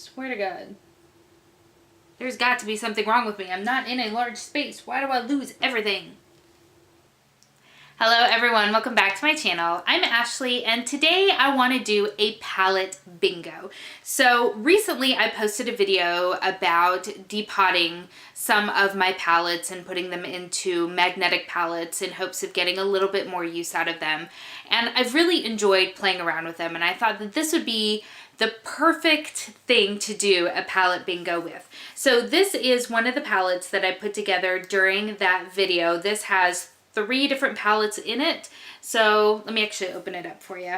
Swear to God. There's got to be something wrong with me. I'm not in a large space. Why do I lose everything? Hello everyone, welcome back to my channel. I'm Ashley and today I want to do a palette bingo. So recently I posted a video about depotting some of my palettes and putting them into magnetic palettes in hopes of getting a little bit more use out of them. And I've really enjoyed playing around with them, and I thought that this would be the perfect thing to do a palette bingo with. So this is one of the palettes that I put together during that video. This has 3 different palettes in it. So let me actually open it up for you.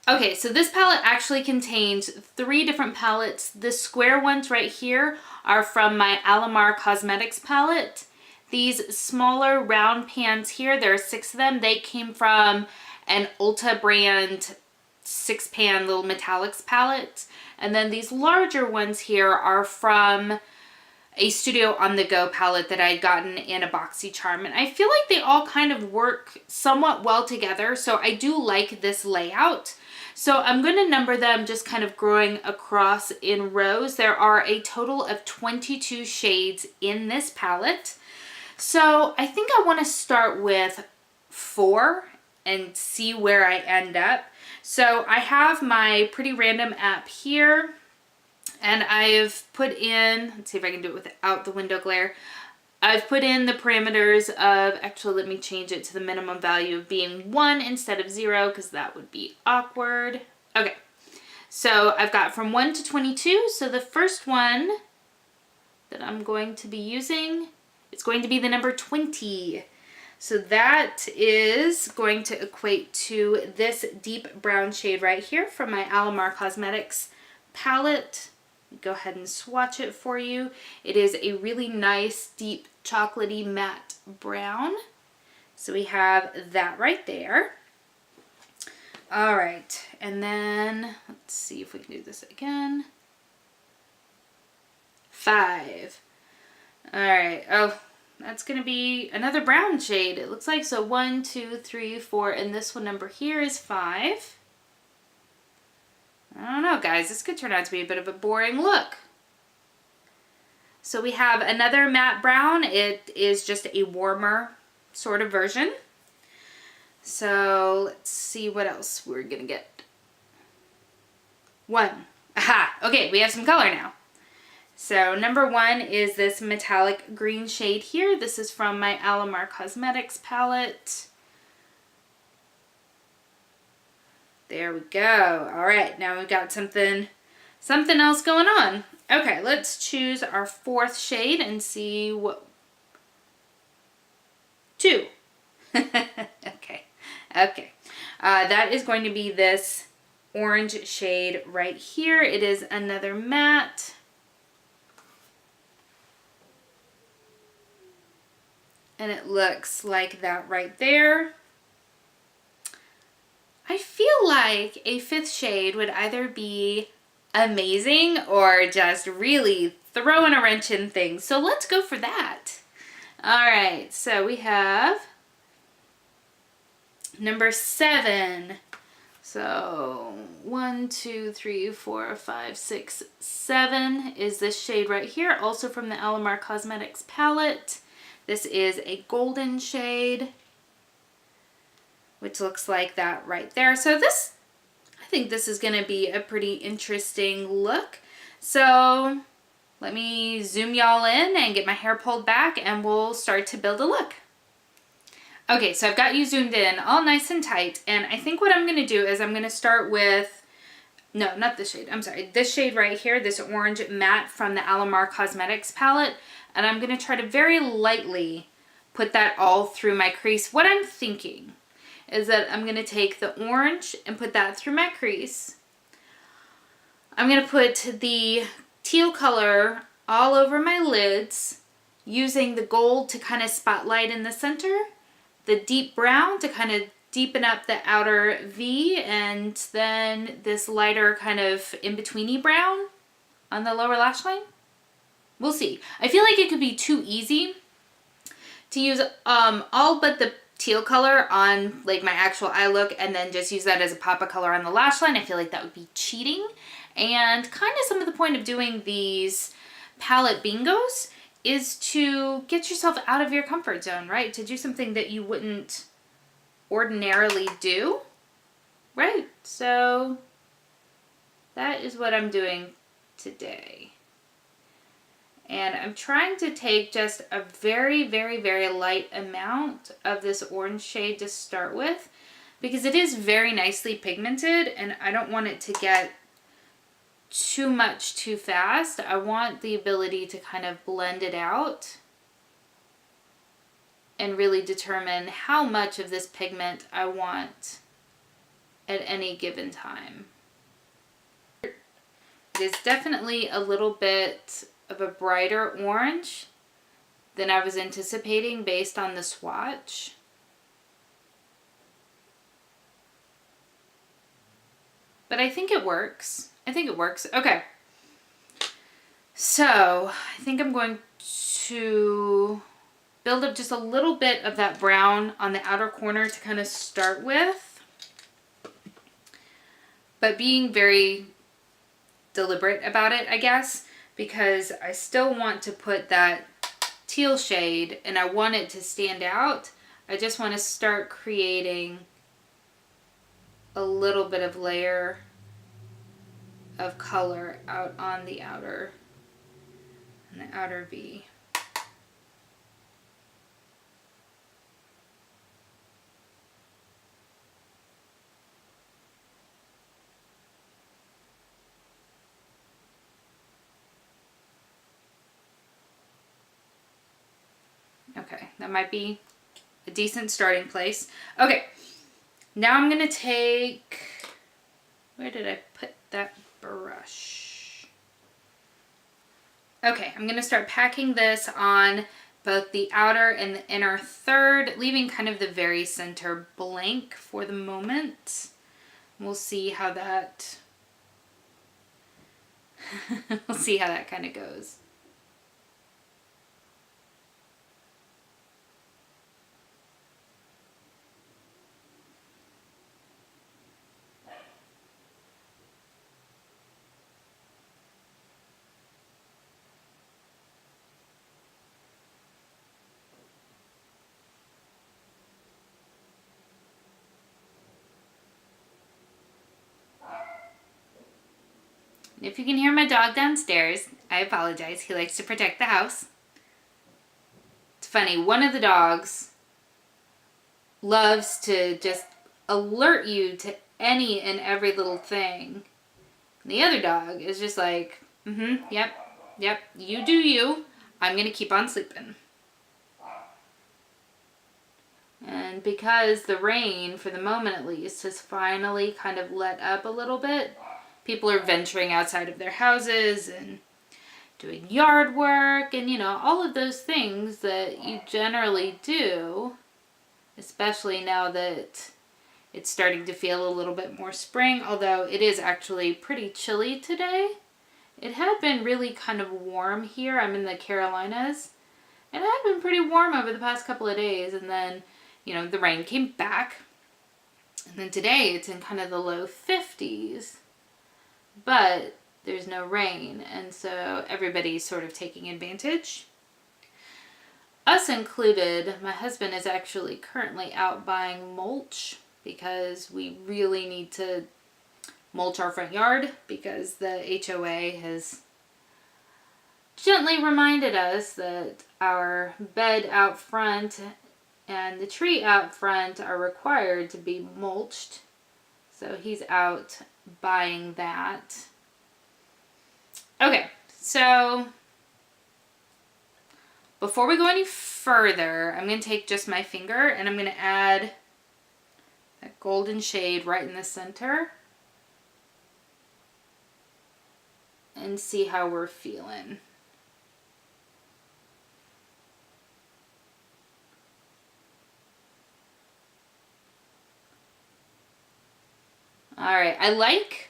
Okay, so this palette actually contains 3 different palettes. The square ones right here are from my Alamar Cosmetics palette. These smaller round pans here, there are 6 of them. They came from an Ulta brand 6-pan little metallics palette. And then these larger ones here are from a Studio on the Go palette that I had gotten in a BoxyCharm. And I feel like they all kind of work somewhat well together. So I do like this layout. So I'm going to number them just kind of growing across in rows. There are a total of 22 shades in this palette. So I think I want to start with 4 and see where I end up. So I have my Pretty Random app here, and I've put in, let's see if I can do it without the window glare. I've put in the parameters of, actually let me change it to the minimum value of being 1 instead of 0 because that would be awkward. Okay, so I've got from 1 to 22. So the first one that I'm going to be using is going to be the number 20. So that is going to equate to this deep brown shade right here from my Alamar Cosmetics palette. Go ahead and swatch it for you. It is a really nice, deep, chocolatey matte brown. So we have that right there. All right, and then let's see if we can do this again. 5. All right, oh, that's going to be another brown shade, it looks like. So 1, 2, 3, 4, and this one number here is 5. I don't know, guys. This could turn out to be a bit of a boring look. So we have another matte brown. It is just a warmer sort of version. So let's see what else we're going to get. 1. Aha! Okay, we have some color now. So number 1 is this metallic green shade here. This is from my Alamar Cosmetics palette. There we go. All right, now we've got something else going on. Okay, let's choose our 4th shade and see what... 2. Okay. That is going to be this orange shade right here. It is another matte. And it looks like that right there. I feel like a 5th shade would either be amazing or just really throwing a wrench in things. So let's go for that. All right, so we have number 7. So 1, 2, 3, 4, 5, 6, 7 is this shade right here, also from the Alamar Cosmetics palette. This is a golden shade, which looks like that right there. So this, I think this is going to be a pretty interesting look. So let me zoom y'all in and get my hair pulled back and we'll start to build a look. Okay, so I've got you zoomed in all nice and tight, and I think what I'm going to do is I'm going to start with, no, not this shade, I'm sorry, this shade right here, this orange matte from the Alamar Cosmetics palette. And I'm going to try to very lightly put that all through my crease. What I'm thinking is that I'm going to take the orange and put that through my crease. I'm going to put the teal color all over my lids, using the gold to kind of spotlight in the center, the deep brown to kind of deepen up the outer V, and then this lighter kind of in-betweeny brown on the lower lash line. We'll see. I feel like it could be too easy to use all but the teal color on like my actual eye look and then just use that as a pop of color on the lash line. I feel like that would be cheating. And kind of some of the point of doing these palette bingos is to get yourself out of your comfort zone, right? To do something that you wouldn't ordinarily do, right? So that is what I'm doing today. And I'm trying to take just a very, very, very light amount of this orange shade to start with, because it is very nicely pigmented and I don't want it to get too much too fast. I want the ability to kind of blend it out and really determine how much of this pigment I want at any given time. It is definitely a little bit of a brighter orange than I was anticipating based on the swatch. But I think it works. I think it works. Okay. So I think I'm going to build up just a little bit of that brown on the outer corner to kind of start with, but being very deliberate about it, I guess, because I still want to put that teal shade and I want it to stand out. I just want to start creating a little bit of layer of color out on the outer V. Okay, that might be a decent starting place. Okay, now I'm gonna take, where did I put that brush? Okay, I'm gonna start packing this on both the outer and the inner third, leaving kind of the very center blank for the moment. We'll see how that, we'll see how that kind of goes. If you can hear my dog downstairs, I apologize. He likes to protect the house. It's funny, one of the dogs loves to just alert you to any and every little thing. And the other dog is just like, yep, you do you. I'm going to keep on sleeping. And because the rain, for the moment at least, has finally kind of let up a little bit, people are venturing outside of their houses and doing yard work and, you know, all of those things that you generally do, especially now that it's starting to feel a little bit more spring, although it is actually pretty chilly today. It had been really kind of warm here. I'm in the Carolinas, and it had been pretty warm over the past couple of days, and then, you know, the rain came back, and then today it's in kind of the low 50s. But there's no rain, and so everybody's sort of taking advantage. Us included. My husband is actually currently out buying mulch because we really need to mulch our front yard because the HOA has gently reminded us that our bed out front and the tree out front are required to be mulched. So he's out buying that. Okay, so before we go any further, I'm going to take just my finger and I'm going to add that golden shade right in the center and see how we're feeling. Alright, I like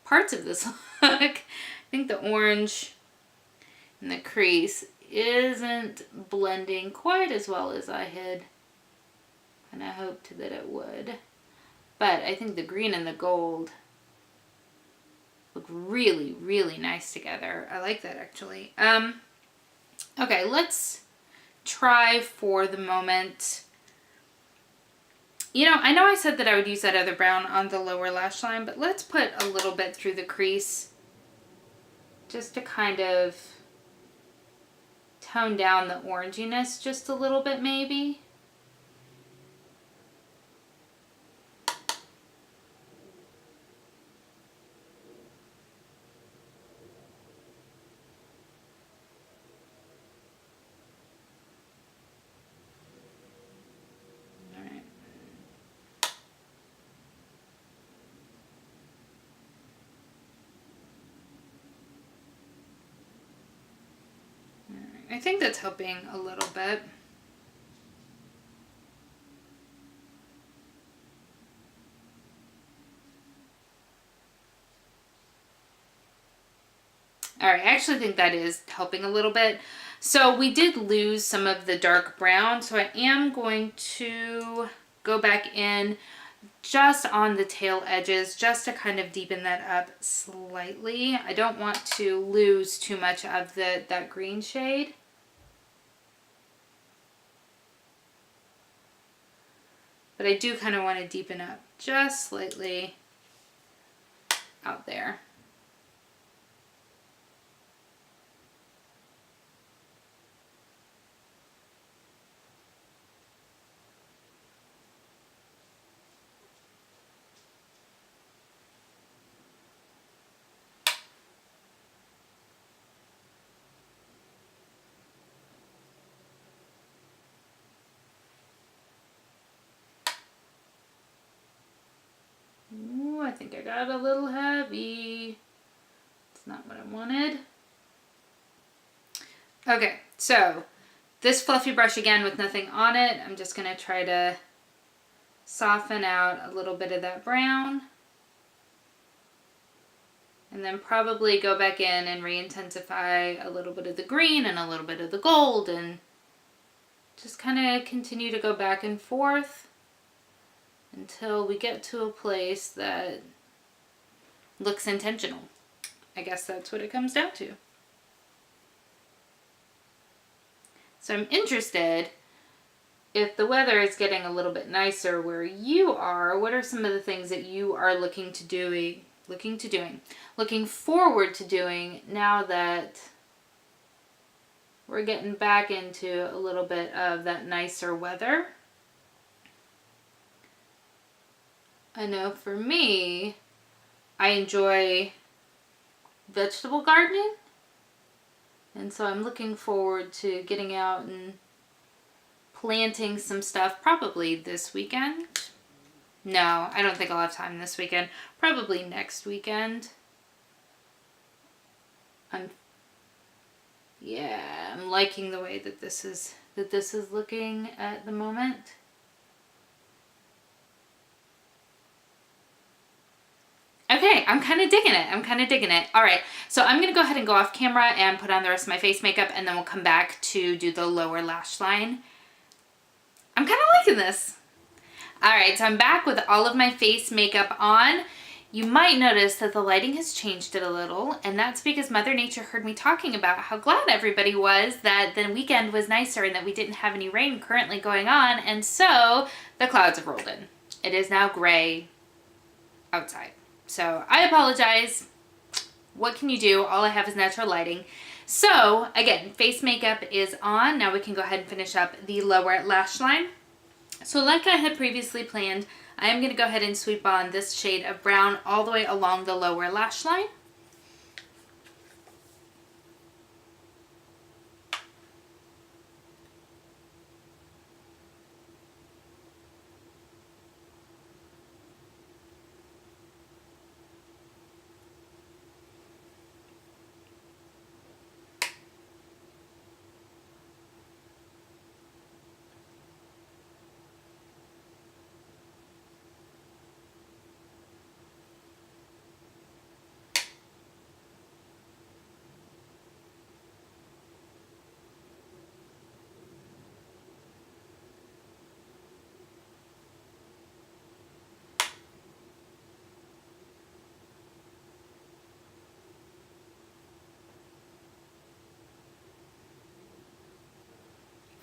parts of this look. I think the orange and the crease isn't blending quite as well as I had and I hoped that it would. But I think the green and the gold look really, really nice together. I like that actually. Okay, let's try for the moment. You know I said that I would use that other brown on the lower lash line, but let's put a little bit through the crease just to kind of tone down the oranginess just a little bit maybe. I think that's helping a little bit. All right, I actually think that is helping a little bit. So we did lose some of the dark brown, so I am going to go back in just on the tail edges just to kind of deepen that up slightly. I don't want to lose too much of that green shade. But I do kind of want to deepen up just slightly out there. Ooh, I think I got a little heavy. It's not what I wanted. Okay, so this fluffy brush again with nothing on it, I'm just going to try to soften out a little bit of that brown. And then probably go back in and re-intensify a little bit of the green and a little bit of the gold and just kind of continue to go back and forth until we get to a place that looks intentional. I guess that's what it comes down to. So I'm interested if the weather is getting a little bit nicer where you are, what are some of the things that you are looking forward to doing now that we're getting back into a little bit of that nicer weather? I know for me, I enjoy vegetable gardening, and so I'm looking forward to getting out and planting some stuff probably this weekend. No, I don't think I'll have time this weekend. Probably next weekend. I'm liking the way that this is looking at the moment. Okay, I'm kind of digging it. All right, so I'm going to go ahead and go off camera and put on the rest of my face makeup, and then we'll come back to do the lower lash line. I'm kind of liking this. All right, so I'm back with all of my face makeup on. You might notice that the lighting has changed it a little, and that's because Mother Nature heard me talking about how glad everybody was that the weekend was nicer and that we didn't have any rain currently going on, and so the clouds have rolled in. It is now gray outside. So I apologize. What can you do? All I have is natural lighting. So again, face makeup is on. Now we can go ahead and finish up the lower lash line. So like I had previously planned, I am going to go ahead and sweep on this shade of brown all the way along the lower lash line.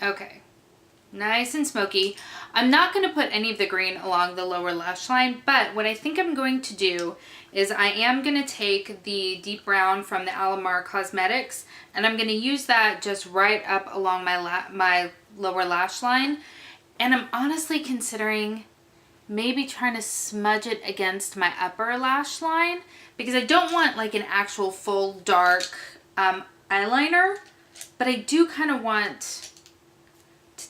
Okay. Nice and smoky. I'm not going to put any of the green along the lower lash line, but what I think I'm going to do is I am going to take the deep brown from the Alamar Cosmetics, and I'm going to use that just right up along my lower lash line. And I'm honestly considering maybe trying to smudge it against my upper lash line, because I don't want like an actual full dark eyeliner, but I do kind of want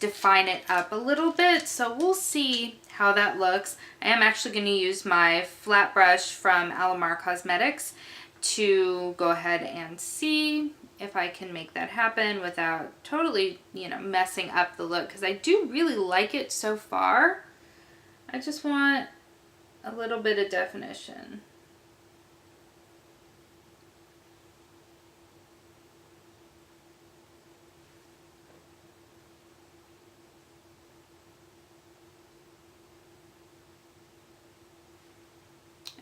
define it up a little bit, so we'll see how that looks. I am actually going to use my flat brush from Alamar Cosmetics to go ahead and see if I can make that happen without totally, you know, messing up the look, because I do really like it so far. I just want a little bit of definition.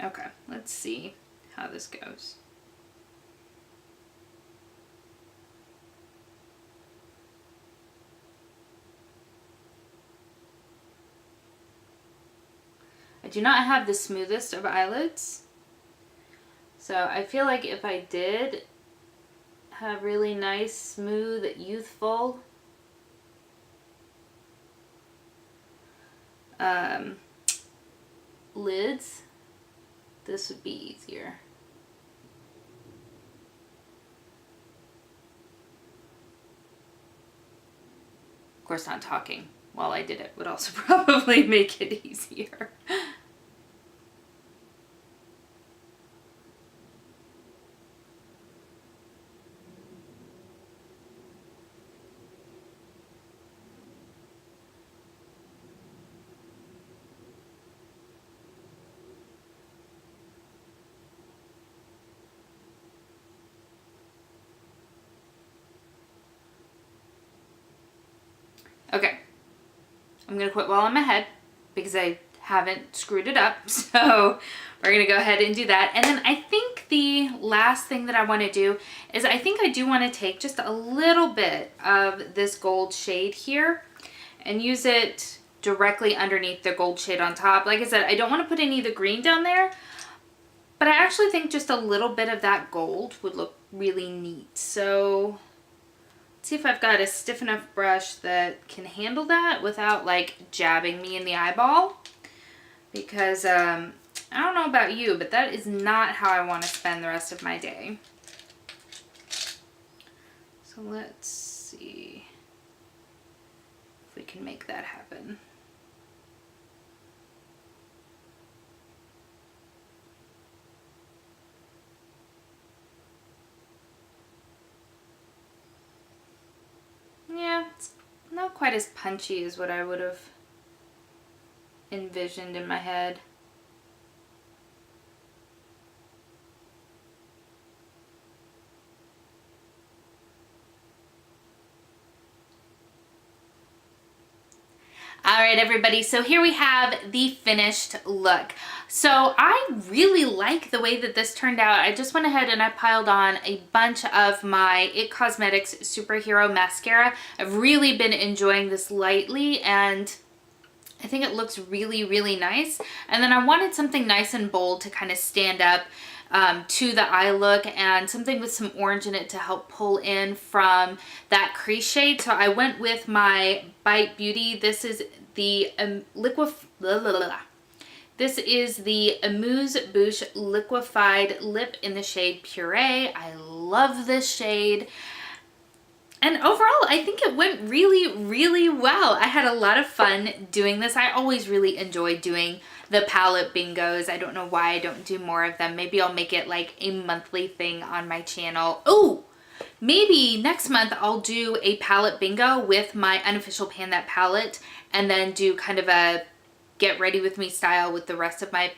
Okay, let's see how this goes. I do not have the smoothest of eyelids, so I feel like if I did have really nice, smooth, youthful lids, this would be easier. Of course, not talking while I did it would also probably make it easier. Okay, I'm gonna quit while I'm ahead because I haven't screwed it up. So we're gonna go ahead and do that. And then I think the last thing that I wanna do is I think I do wanna take just a little bit of this gold shade here and use it directly underneath the gold shade on top. Like I said, I don't wanna put any of the green down there, but I actually think just a little bit of that gold would look really neat. So see if I've got a stiff enough brush that can handle that without like jabbing me in the eyeball, because I don't know about you, but that is not how I want to spend the rest of my day. So let's see if we can make that happen. Yeah, it's not quite as punchy as what I would have envisioned in my head. All right, everybody, so here we have the finished look. So I really like the way that this turned out. I just went ahead and I piled on a bunch of my IT Cosmetics Superhero Mascara. I've really been enjoying this lightly, and I think it looks really, really nice. And then I wanted something nice and bold to kind of stand up to the eye look, and something with some orange in it to help pull in from that crease shade. So I went with my Bite Beauty. This is the This is the Amuse Bouche Liquefied Lip in the shade Puree. I love this shade. And overall, I think it went really, really well. I had a lot of fun doing this. I always really enjoy doing the palette bingos. I don't know why I don't do more of them. Maybe I'll make it like a monthly thing on my channel. Oh, maybe next month I'll do a palette bingo with my unofficial Pan That palette, and then do kind of a get ready with me style with the rest of my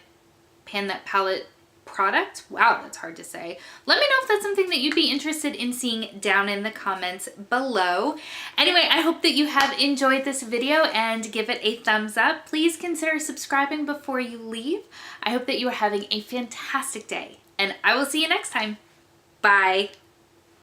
Pan That palette product. Wow, that's hard to say. Let me know if that's something that you'd be interested in seeing down in the comments below. Anyway, I hope that you have enjoyed this video and give it a thumbs up. Please consider subscribing before you leave. I hope that you are having a fantastic day, and I will see you next time. Bye.